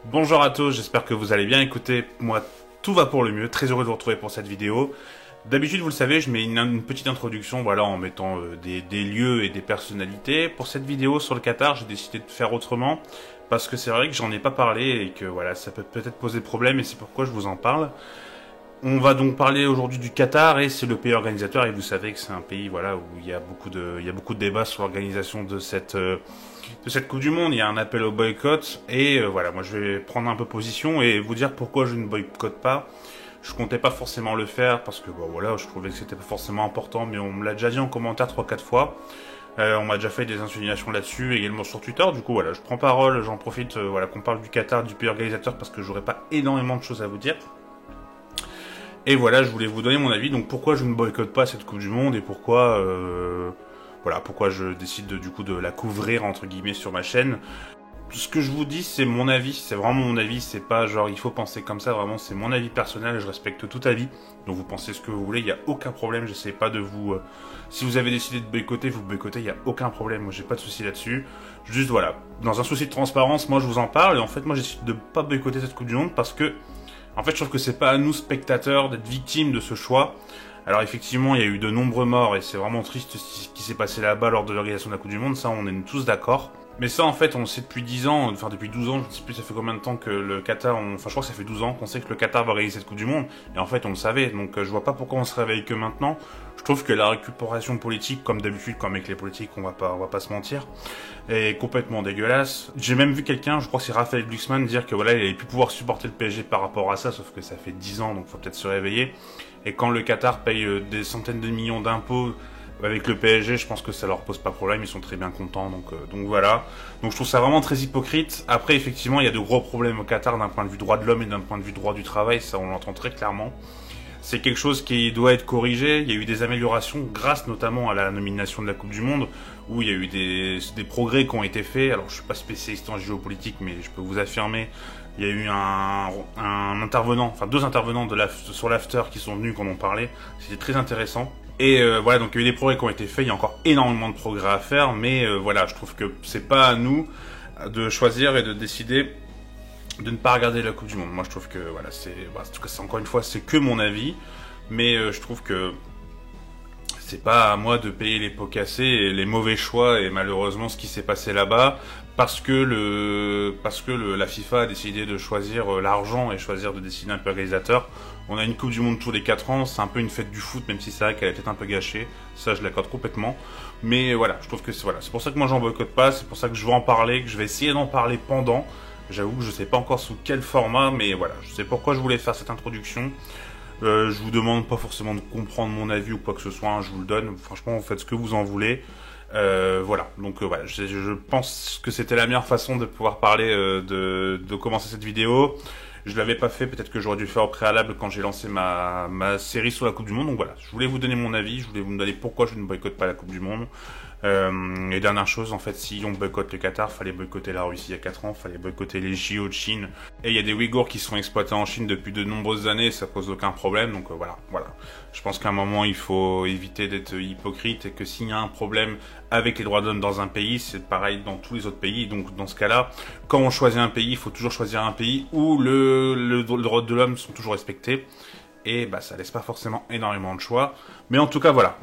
Bonjour à tous, j'espère que vous allez bien. Écoutez, moi tout va pour le mieux, très heureux de vous retrouver pour cette vidéo. D'habitude, vous le savez, je mets une petite introduction, voilà, en mettant des lieux et des personnalités. Pour cette vidéo sur le Qatar, j'ai décidé de faire autrement, parce que c'est vrai que j'en ai pas parlé et que voilà, ça peut peut-être poser problème et c'est pourquoi je vous en parle. On va donc parler aujourd'hui du Qatar et c'est le pays organisateur et vous savez que c'est un pays voilà où il y a beaucoup de débats sur l'organisation de cette Coupe du Monde. Il y a un appel au boycott et voilà, moi je vais prendre un peu position et vous dire pourquoi je ne boycotte pas. Je comptais pas forcément le faire parce que bon voilà, je trouvais que c'était pas forcément important, mais on me l'a déjà dit en commentaire 3-4 fois. On m'a déjà fait des insinuations là-dessus, également sur Twitter. Du coup voilà, je prends parole, j'en profite, voilà, qu'on parle du Qatar, du pays organisateur parce que j'aurais pas énormément de choses à vous dire. Et voilà, je voulais vous donner mon avis, donc pourquoi je ne boycotte pas cette Coupe du Monde et pourquoi, voilà, pourquoi je décide du coup de la couvrir entre guillemets sur ma chaîne. Ce que je vous dis, c'est mon avis, c'est vraiment mon avis, c'est pas genre il faut penser comme ça, vraiment c'est mon avis personnel et je respecte tout avis. Donc vous pensez ce que vous voulez, il n'y a aucun problème, j'essaie pas de vous... si vous avez décidé de boycotter, vous boycottez, il n'y a aucun problème, moi j'ai pas de souci là-dessus. Juste voilà, dans un souci de transparence, moi je vous en parle et en fait moi j'essaie de pas boycotter cette Coupe du Monde parce que en fait, je trouve que c'est pas à nous, spectateurs, d'être victimes de ce choix. Alors effectivement, il y a eu de nombreux morts et c'est vraiment triste ce qui s'est passé là-bas lors de l'organisation de la Coupe du Monde, ça on est tous d'accord. Mais ça en fait on le sait depuis 10 ans, enfin depuis 12 ans, je ne sais plus ça fait combien de temps que le Qatar, enfin je crois que ça fait 12 ans qu'on sait que le Qatar va organiser cette Coupe du Monde, et en fait on le savait, donc je vois pas pourquoi on se réveille que maintenant. Je trouve que la récupération politique, comme d'habitude, comme avec les politiques, on va pas se mentir, est complètement dégueulasse. J'ai même vu quelqu'un, je crois que c'est Raphaël Glucksmann, dire que voilà, il allait plus pouvoir supporter le PSG par rapport à ça, sauf que ça fait 10 ans, donc faut peut-être se réveiller. Et quand le Qatar paye des centaines de millions d'impôts avec le PSG, je pense que ça leur pose pas problème, ils sont très bien contents, donc voilà. Donc je trouve ça vraiment très hypocrite. Après, effectivement, il y a de gros problèmes au Qatar d'un point de vue droit de l'homme et d'un point de vue droit du travail, ça on l'entend très clairement. C'est quelque chose qui doit être corrigé. Il y a eu des améliorations grâce notamment à la nomination de la Coupe du Monde, où il y a eu des progrès qui ont été faits. Alors je suis pas spécialiste en géopolitique, mais je peux vous affirmer, il y a eu un intervenant, enfin deux intervenants sur l'after qui sont venus, qui en ont parlé. C'était très intéressant. Et voilà, donc il y a eu des progrès qui ont été faits. Il y a encore énormément de progrès à faire, mais voilà, je trouve que c'est pas à nous de choisir et de décider de ne pas regarder la Coupe du Monde. Moi, je trouve que voilà, en tout cas, c'est encore une fois, c'est que mon avis, mais je trouve que c'est pas à moi de payer les pots cassés et les mauvais choix et malheureusement ce qui s'est passé là-bas parce que la FIFA a décidé de choisir l'argent et choisir de décider un peu organisateur. On a une Coupe du Monde tous les 4 ans, c'est un peu une fête du foot, même si c'est vrai qu'elle est peut-être un peu gâchée, ça je l'accorde complètement. Mais voilà, je trouve que c'est pour ça que moi j'en boycotte pas, c'est pour ça que je veux en parler, que je vais essayer d'en parler pendant. J'avoue que je sais pas encore sous quel format, mais voilà, je sais pourquoi je voulais faire cette introduction. Je vous demande pas forcément de comprendre mon avis ou quoi que ce soit, hein, je vous le donne. Franchement, vous faites ce que vous en voulez. Voilà, donc voilà, je pense que c'était la meilleure façon de pouvoir parler, de commencer cette vidéo. Je l'avais pas fait, peut-être que j'aurais dû le faire au préalable quand j'ai lancé ma série sur la Coupe du Monde. Donc voilà, je voulais vous donner mon avis, je voulais vous donner pourquoi je ne boycotte pas la Coupe du Monde. Et dernière chose, en fait, si on boycotte le Qatar, fallait boycotter la Russie il y a 4 ans, fallait boycotter les JO de Chine. Et il y a des Ouïghours qui sont exploités en Chine depuis de nombreuses années, ça pose aucun problème, donc voilà. Je pense qu'à un moment, il faut éviter d'être hypocrite et que s'il y a un problème avec les droits de l'homme dans un pays, c'est pareil dans tous les autres pays. Donc dans ce cas-là, quand on choisit un pays, il faut toujours choisir un pays où le droit de l'homme sont toujours respectés. Et bah ça laisse pas forcément énormément de choix. Mais en tout cas, voilà.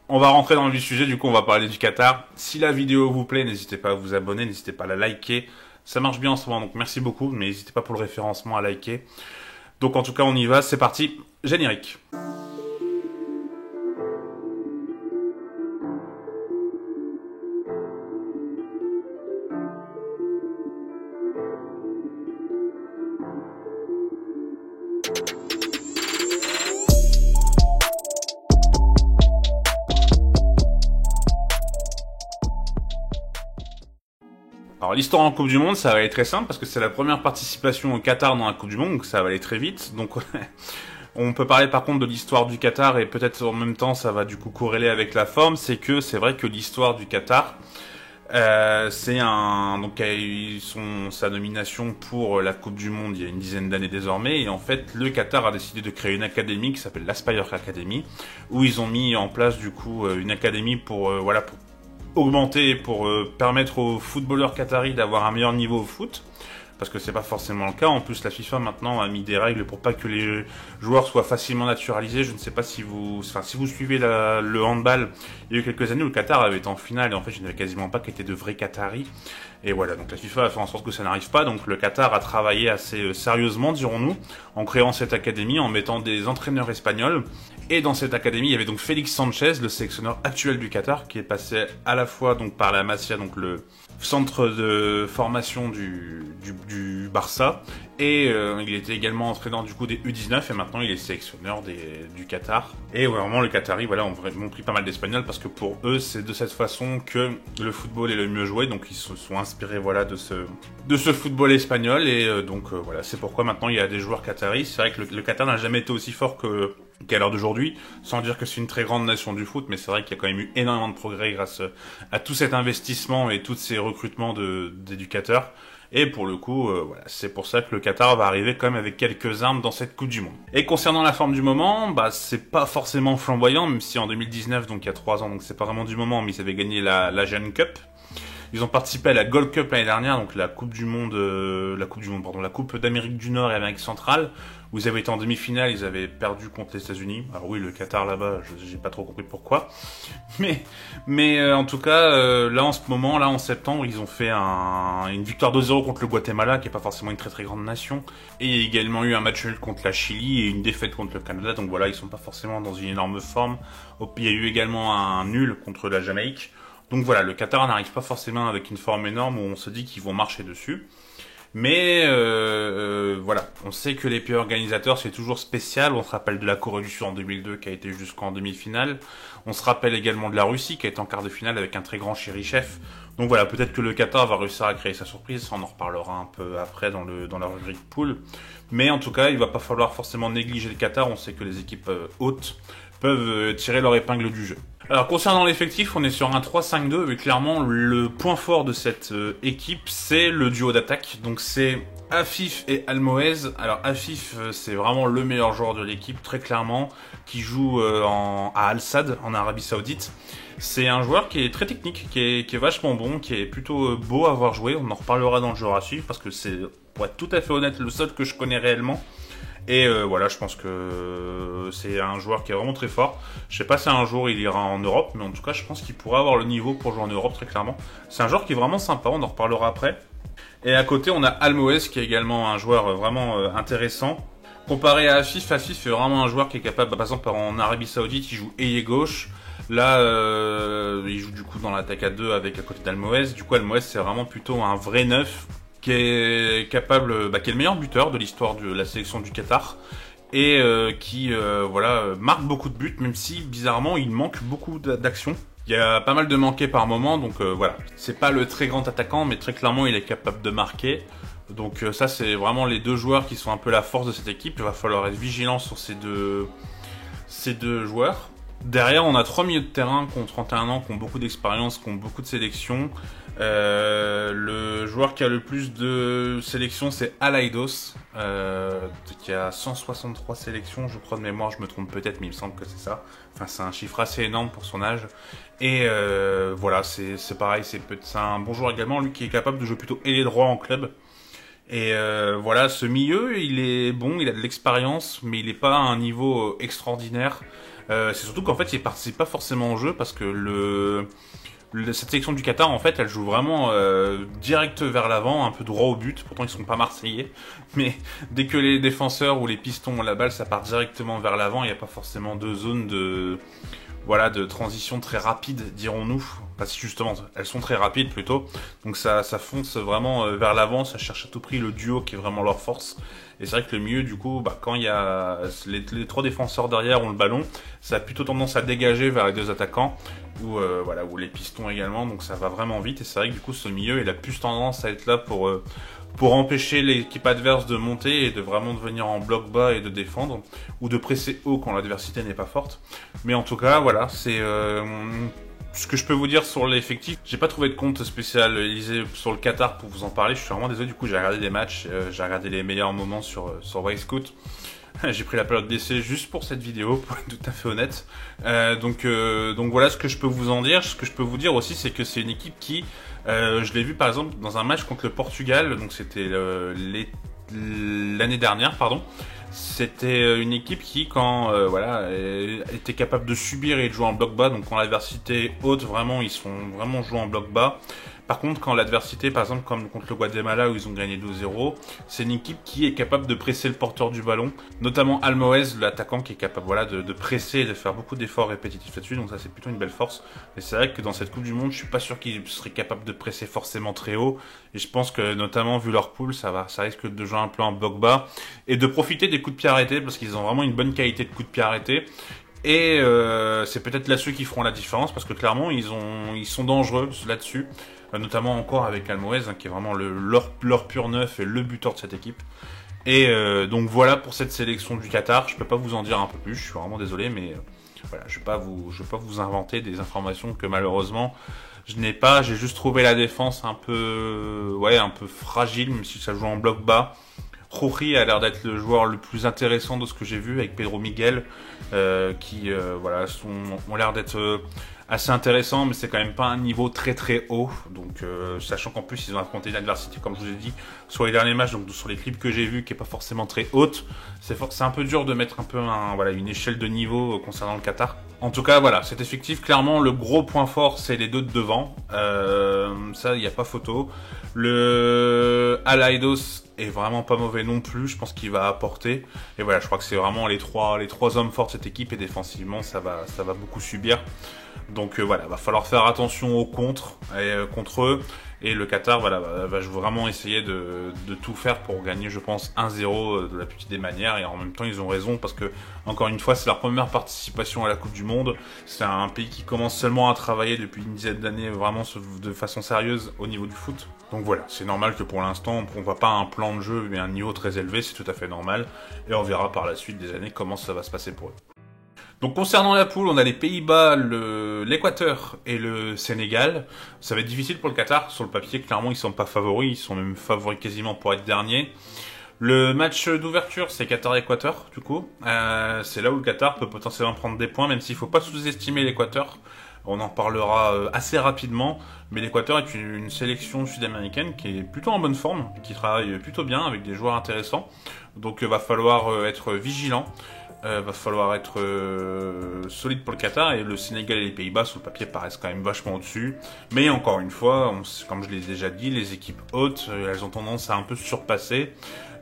On va rentrer dans le vif du sujet, du coup on va parler du Qatar. Si la vidéo vous plaît, n'hésitez pas à vous abonner, n'hésitez pas à la liker. Ça marche bien en ce moment, donc merci beaucoup, mais n'hésitez pas pour le référencement à liker. Donc en tout cas on y va, c'est parti, générique. Alors l'histoire en Coupe du Monde, ça va aller très simple parce que c'est la première participation au Qatar dans la Coupe du Monde, donc ça va aller très vite. Donc on peut parler par contre de l'histoire du Qatar et peut-être en même temps ça va du coup corréler avec la forme. C'est que c'est vrai que l'histoire du Qatar, donc il a eu sa nomination pour la Coupe du Monde il y a une dizaine d'années désormais, et en fait le Qatar a décidé de créer une académie qui s'appelle l'Aspire Academy, où ils ont mis en place du coup une académie pour pour augmenter, pour permettre aux footballeurs qataris d'avoir un meilleur niveau au foot. parce que c'est pas forcément le cas. En plus, la FIFA maintenant a mis des règles pour pas que les joueurs soient facilement naturalisés. Je ne sais pas si vous suivez le handball, il y a eu quelques années où le Qatar avait été en finale et en fait, je n'avais quasiment pas qui étaient de vrais Qataris. Et voilà, donc la FIFA a fait en sorte que ça n'arrive pas. Donc le Qatar a travaillé assez sérieusement, dirons-nous, en créant cette académie, en mettant des entraîneurs espagnols. Et dans cette académie, il y avait donc Félix Sanchez, le sélectionneur actuel du Qatar, qui est passé à la fois donc par la Masia, donc le centre de formation du Barça, et il était également entraîneur du coup des U19 et maintenant il est sélectionneur du Qatar. Et vraiment le Qataris voilà, ont vraiment pris pas mal d'Espagnols parce que pour eux c'est de cette façon que le football est le mieux joué, donc ils se sont inspirés voilà de ce football espagnol et voilà, c'est pourquoi maintenant il y a des joueurs qataris. C'est vrai que le Qatar n'a jamais été aussi fort qu'à l'heure d'aujourd'hui, sans dire que c'est une très grande nation du foot, mais c'est vrai qu'il y a quand même eu énormément de progrès grâce à tout cet investissement et tous ces recrutements d'éducateurs. Et pour le coup, voilà, c'est pour ça que le Qatar va arriver quand même avec quelques armes dans cette Coupe du Monde. Et concernant la forme du moment, bah c'est pas forcément flamboyant, même si en 2019, donc il y a 3 ans, donc c'est pas vraiment du moment, mais ils avaient gagné la Jeune Cup. Ils ont participé à la Gold Cup l'année dernière, donc la Coupe d'Amérique du Nord et Amérique centrale, où ils avaient été en demi-finale, ils avaient perdu contre les États-Unis. Alors oui, le Qatar là-bas, j'ai pas trop compris pourquoi. Mais en tout cas, là en ce moment, là en septembre, ils ont fait une victoire 2-0 contre le Guatemala, qui est pas forcément une très très grande nation. Et il y a également eu un match nul contre la Chili et une défaite contre le Canada. Donc voilà, ils sont pas forcément dans une énorme forme. Il y a eu également un nul contre la Jamaïque. Donc voilà, le Qatar n'arrive pas forcément avec une forme énorme où on se dit qu'ils vont marcher dessus. Mais voilà, on sait que les pays organisateurs c'est toujours spécial. On se rappelle de la Corée du Sud en 2002 qui a été jusqu'en demi-finale. On se rappelle également de la Russie qui a été en quart de finale avec un très grand Chérichev. Donc voilà, peut-être que le Qatar va réussir à créer sa surprise. On en reparlera un peu après dans la rubrique poule. Mais en tout cas, il va pas falloir forcément négliger le Qatar. On sait que les équipes hautes peuvent tirer leur épingle du jeu. Alors concernant l'effectif, on est sur un 3-5-2 mais clairement le point fort de cette équipe c'est le duo d'attaque. Donc c'est Afif et Almoez. Alors Afif c'est vraiment le meilleur joueur de l'équipe très clairement, qui joue à Al Sadd en Arabie Saoudite. C'est un joueur qui est très technique, qui est vachement bon, qui est plutôt beau à voir jouer. On en reparlera dans le jeu à suivre parce que c'est, pour être tout à fait honnête, le seul que je connais réellement. Et voilà, je pense que c'est un joueur qui est vraiment très fort. Je sais pas si un jour il ira en Europe, mais en tout cas je pense qu'il pourra avoir le niveau pour jouer en Europe très clairement. C'est un joueur qui est vraiment sympa, on en reparlera après. Et à côté on a Almoez qui est également un joueur vraiment intéressant. Comparé à Afif, Afif est vraiment un joueur qui est capable, par exemple en Arabie Saoudite il joue ailier gauche. Là il joue du coup dans l'attaque à 2 avec à côté d'Almoez. Du coup Almoez c'est vraiment plutôt un vrai neuf, qui est capable, qui est le meilleur buteur de l'histoire de la sélection du Qatar et qui voilà, marque beaucoup de buts, même si bizarrement il manque beaucoup d'actions. Il y a pas mal de manqués par moment, donc voilà. C'est pas le très grand attaquant, mais très clairement il est capable de marquer. Donc ça c'est vraiment les deux joueurs qui sont un peu la force de cette équipe. Il va falloir être vigilant sur ces deux joueurs. Derrière, on a 3 milieux de terrain qui ont 31 ans, qui ont beaucoup d'expérience, qui ont beaucoup de sélections. Le joueur qui a le plus de sélections, c'est Alaidos, qui a 163 sélections, je crois de mémoire, je me trompe peut-être, mais il me semble que c'est ça. Enfin, c'est un chiffre assez énorme pour son âge. Et voilà, c'est pareil, c'est un bon joueur également, lui qui est capable de jouer plutôt ailier droit en club. Et voilà, ce milieu, il est bon, il a de l'expérience, mais il n'est pas à un niveau extraordinaire. C'est surtout qu'en fait, il ne participe pas forcément au jeu parce que cette sélection du Qatar, en fait, elle joue vraiment direct vers l'avant, un peu droit au but. Pourtant, ils sont pas marseillais. Mais dès que les défenseurs ou les pistons ont la balle, ça part directement vers l'avant. Il n'y a pas forcément de zone de transition très rapide, dirons-nous. Parce que justement, elles sont très rapides plutôt. Donc ça fonce vraiment vers l'avant. Ça cherche à tout prix le duo qui est vraiment leur force. Et c'est vrai que le milieu, du coup, quand il y a les 3 défenseurs derrière ont le ballon, ça a plutôt tendance à dégager vers les 2 attaquants. Ou les pistons également. Donc ça va vraiment vite. Et c'est vrai que du coup, ce milieu, il a plus tendance à être là pour empêcher l'équipe adverse de monter et de vraiment devenir en bloc bas et de défendre, ou de presser haut quand l'adversité n'est pas forte. Mais en tout cas, voilà, ce que je peux vous dire sur l'effectif, j'ai pas trouvé de compte spécial Élysée sur le Qatar pour vous en parler. Je suis vraiment désolé, du coup j'ai regardé des matchs, j'ai regardé les meilleurs moments sur Wisecout. J'ai pris la période d'essai juste pour cette vidéo, pour être tout à fait honnête. Donc voilà ce que je peux vous en dire. Ce que je peux vous dire aussi, c'est que c'est une équipe qui, je l'ai vu par exemple dans un match contre le Portugal, donc c'était l'année dernière, pardon. C'était une équipe qui, quand voilà, était capable de subir et de jouer en bloc bas. Donc quand l'adversité est haute, vraiment, ils sont vraiment joués en bloc bas. Par contre, quand l'adversité, par exemple, comme contre le Guatemala où ils ont gagné 2-0, c'est une équipe qui est capable de presser le porteur du ballon, notamment Almoez, l'attaquant, qui est capable, voilà, de presser et de faire beaucoup d'efforts répétitifs là-dessus. Donc ça, c'est plutôt une belle force. Et c'est vrai que dans cette Coupe du Monde, je suis pas sûr qu'ils seraient capables de presser forcément très haut. Et je pense que, notamment vu leur poule, ça risque de jouer un peu en bloc bas et de profiter des coups de pied arrêtés parce qu'ils ont vraiment une bonne qualité de coups de pied arrêtés. Et c'est peut-être là ceux qui feront la différence parce que clairement ils sont dangereux là-dessus, notamment encore avec Almoez qui est vraiment leur pur neuf et le buteur de cette équipe. Et donc voilà pour cette sélection du Qatar. Je peux pas vous en dire un peu plus, je suis vraiment désolé, mais voilà, je vais pas vous inventer des informations que malheureusement je n'ai pas. J'ai juste trouvé la défense un peu fragile, même si ça joue en bloc bas. Rory a l'air d'être le joueur le plus intéressant de ce que j'ai vu avec Pedro Miguel, qui voilà, ont l'air d'être assez intéressants, mais c'est quand même pas un niveau très très haut. Donc sachant qu'en plus ils ont affronté une adversité, comme je vous ai dit, sur les derniers matchs, donc sur les clips que j'ai vus, qui est pas forcément très haute. C'est un peu dur de mettre un peu une échelle de niveau concernant le Qatar. En tout cas, voilà, cet effectif, clairement, le gros point fort, c'est les deux de devant. Ça, il n'y a pas photo. Le Alaidos est vraiment pas mauvais non plus. Je pense qu'il va apporter. Et voilà, je crois que c'est vraiment les trois hommes forts de cette équipe. Et défensivement, ça va beaucoup subir. Donc voilà, va falloir faire attention aux contre eux. Et le Qatar va vraiment essayer de tout faire pour gagner, je pense, 1-0 de la plus des manières. Et en même temps, ils ont raison parce que, encore une fois, c'est leur première participation à la Coupe du Monde. C'est un pays qui commence seulement à travailler depuis une dizaine d'années vraiment de façon sérieuse au niveau du foot. Donc voilà, c'est normal que pour l'instant, on ne voit pas un plan de jeu et un niveau très élevé, c'est tout à fait normal. Et on verra par la suite des années comment ça va se passer pour eux. Donc concernant la poule, on a les Pays-Bas, l'Équateur et le Sénégal. Ça va être difficile pour le Qatar. Sur le papier, clairement, ils sont pas favoris. Ils sont même favoris quasiment pour être derniers. Le match d'ouverture, c'est Qatar-Équateur, du coup. C'est là où le Qatar peut potentiellement prendre des points, même s'il faut pas sous-estimer l'Équateur. On en parlera assez rapidement. Mais l'Équateur est une sélection sud-américaine qui est plutôt en bonne forme, qui travaille plutôt bien avec des joueurs intéressants. Donc va falloir être vigilant. Va falloir être solide pour le Qatar, et le Sénégal et les Pays-Bas sur le papier paraissent quand même vachement au-dessus. Mais encore une fois, comme je l'ai déjà dit, les équipes hautes, elles ont tendance à un peu surpasser.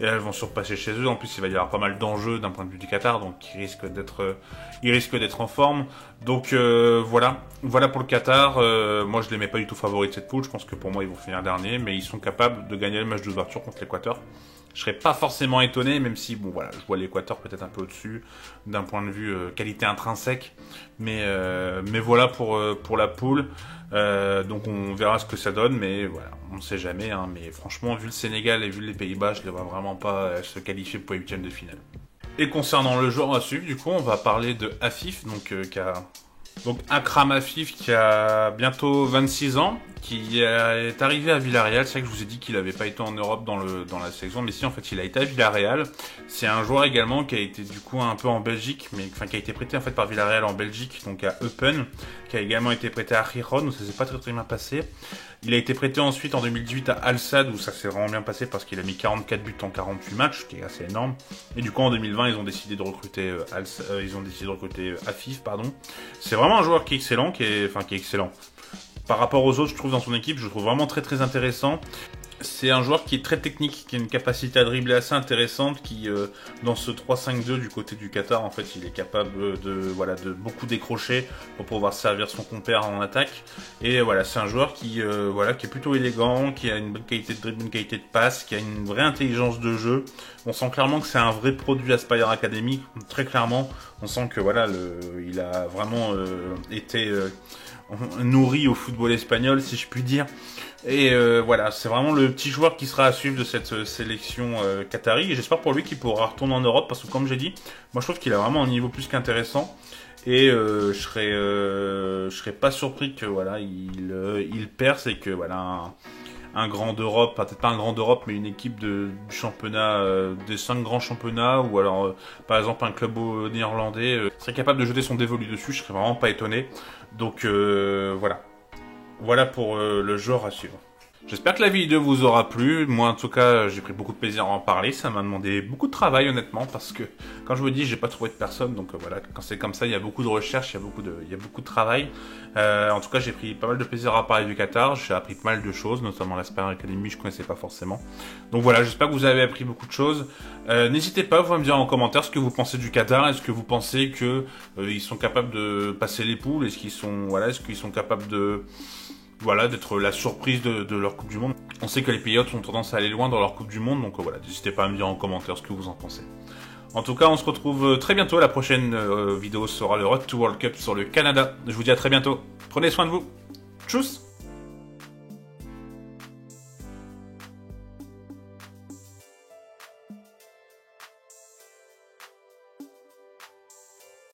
Et elles vont surpasser chez eux. En plus, il va y avoir pas mal d'enjeux d'un point de vue du Qatar, donc ils risquent d'être en forme. Donc voilà pour le Qatar. Moi, je les mets pas du tout favoris de cette poule. Je pense que pour moi, ils vont finir dernier, mais ils sont capables de gagner le match d'ouverture contre l'Équateur. Je serais pas forcément étonné, même si, bon voilà, je vois l'Équateur peut-être un peu au-dessus d'un point de vue qualité intrinsèque. Mais voilà pour la poule. Donc on verra ce que ça donne, mais voilà, on ne sait jamais. Hein, mais franchement, vu le Sénégal et vu les Pays-Bas, je les vois vraiment pas se qualifier pour les huitièmes de finale. Et concernant le joueur à suivre, du coup, on va parler de Afif, donc Akram Afif, qui a bientôt 26 ans, qui est arrivé à Villarreal. C'est vrai que je vous ai dit qu'il n'avait pas été en Europe dans la sélection, mais si, en fait il a été à Villarreal. C'est un joueur également qui a été du coup un peu en Belgique, qui a été prêté en fait par Villarreal en Belgique, donc à Eupen, qui a également été prêté à Gijón, où ça s'est pas très bien passé. Il a été prêté ensuite en 2018 à Al Sadd, où ça s'est vraiment bien passé parce qu'il a mis 44 buts en 48 matchs, ce qui est assez énorme. Et du coup en 2020 ils ont décidé de recruter Afif, pardon. C'est vraiment un joueur qui est excellent, qui est excellent. Par rapport aux autres, je trouve dans son équipe, je le trouve vraiment très très intéressant. C'est un joueur qui est très technique, qui a une capacité à dribbler assez intéressante, qui dans ce 3-5-2 du côté du Qatar, en fait, il est capable de beaucoup décrocher pour pouvoir servir son compère en attaque. Et voilà, c'est un joueur qui est plutôt élégant, qui a une bonne qualité de dribble, une qualité de passe, qui a une vraie intelligence de jeu. On sent clairement que c'est un vrai produit Aspire Academy, très clairement. On sent que voilà, il a vraiment été nourri au football espagnol, si je puis dire. Et voilà, c'est vraiment le petit joueur qui sera à suivre de cette sélection qatari. Et j'espère pour lui qu'il pourra retourner en Europe, parce que comme j'ai dit, moi je trouve qu'il a vraiment un niveau plus qu'intéressant. Et je serais pas surpris que voilà il perce et que voilà un grand d'Europe, peut-être pas un grand d'Europe, mais une équipe du championnat, des 5 grands championnats, ou alors par exemple un club néerlandais serait capable de jeter son dévolu dessus. Je serais vraiment pas étonné. Donc voilà. Voilà pour le joueur à suivre. J'espère que la vidéo vous aura plu. Moi, en tout cas, j'ai pris beaucoup de plaisir à en parler. Ça m'a demandé beaucoup de travail, honnêtement, parce que quand je vous dis, j'ai pas trouvé de personne. Donc voilà, quand c'est comme ça, il y a beaucoup de recherches, il y a beaucoup de travail. En tout cas, j'ai pris pas mal de plaisir à parler du Qatar. J'ai appris pas mal de choses, notamment l'Aspire Academy, je connaissais pas forcément. Donc voilà, j'espère que vous avez appris beaucoup de choses. N'hésitez pas, vous me dire en commentaire ce que vous pensez du Qatar. Est-ce que vous pensez que ils sont capables de passer les poules? Est-ce qu'ils sont capables de voilà, d'être la surprise de leur Coupe du Monde. On sait que les pays ont tendance à aller loin dans leur Coupe du Monde, donc voilà, n'hésitez pas à me dire en commentaire ce que vous en pensez. En tout cas, on se retrouve très bientôt. La prochaine vidéo sera le Road to World Cup sur le Canada. Je vous dis à très bientôt. Prenez soin de vous. Tchuss!